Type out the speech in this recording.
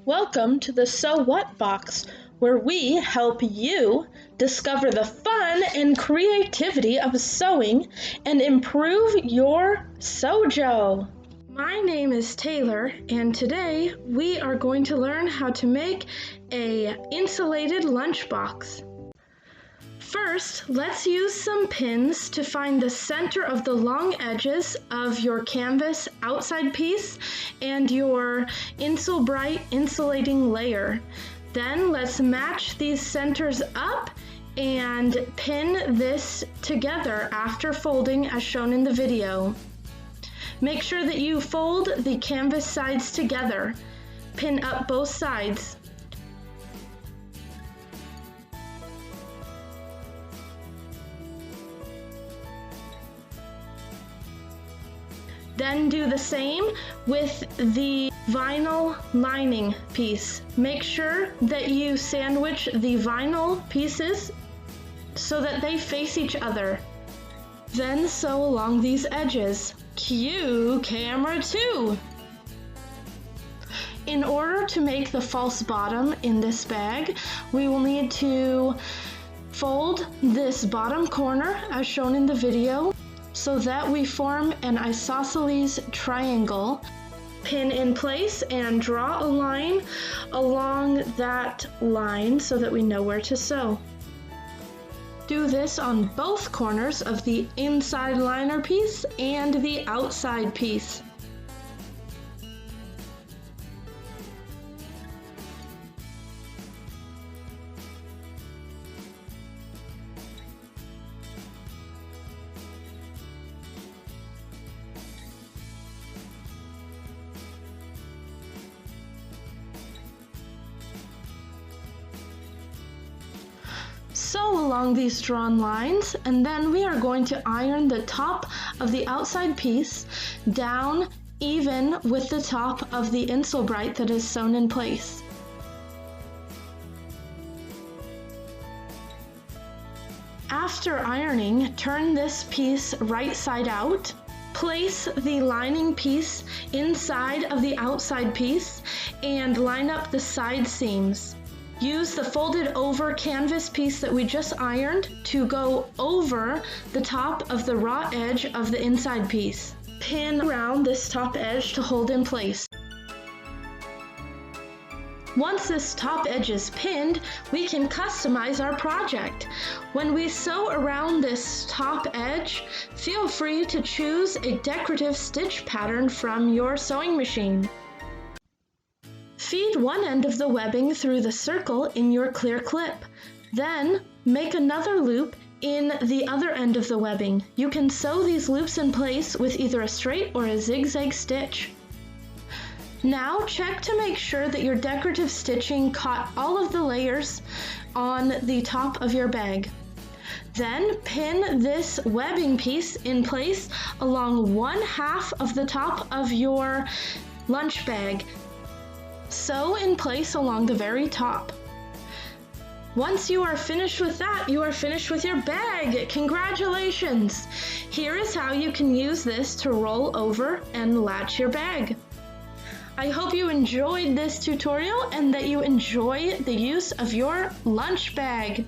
Welcome to the So What box, where we help you discover the fun and creativity of sewing and improve your sojo. My name is Taylor, and today we are going to learn how to make a insulated lunchbox. First, let's use some pins to find the center of the long edges of your canvas outside piece and your Insul-Bright insulating layer. Then let's match these centers up and pin this together after folding as shown in the video. Make sure that you fold the canvas sides together. Pin up both sides. Then do the same with the vinyl lining piece. Make sure that you sandwich the vinyl pieces so that they face each other. Then sew along these edges. Cue camera 2. In order to make the false bottom in this bag, we will need to fold this bottom corner as shown in the video, so that we form an isosceles triangle. Pin in place and draw a line along that line so that we know where to sew. Do this on both corners of the inside liner piece and the outside piece. Sew along these drawn lines, and then we are going to iron the top of the outside piece down even with the top of the Insul-Bright that is sewn in place. After ironing, turn this piece right side out. Place the lining piece inside of the outside piece and line up the side seams. Use the folded over canvas piece that we just ironed to go over the top of the raw edge of the inside piece. Pin around this top edge to hold in place. Once this top edge is pinned, we can customize our project. When we sew around this top edge, feel free to choose a decorative stitch pattern from your sewing machine. Feed one end of the webbing through the circle in your clear clip. Then make another loop in the other end of the webbing. You can sew these loops in place with either a straight or a zigzag stitch. Now check to make sure that your decorative stitching caught all of the layers on the top of your bag. Then pin this webbing piece in place along one half of the top of your lunch bag. Sew in place along the very top. Once you are finished with that, you are finished with your bag. Congratulations! Here is how you can use this to roll over and latch your bag. I hope you enjoyed this tutorial and that you enjoy the use of your lunch bag.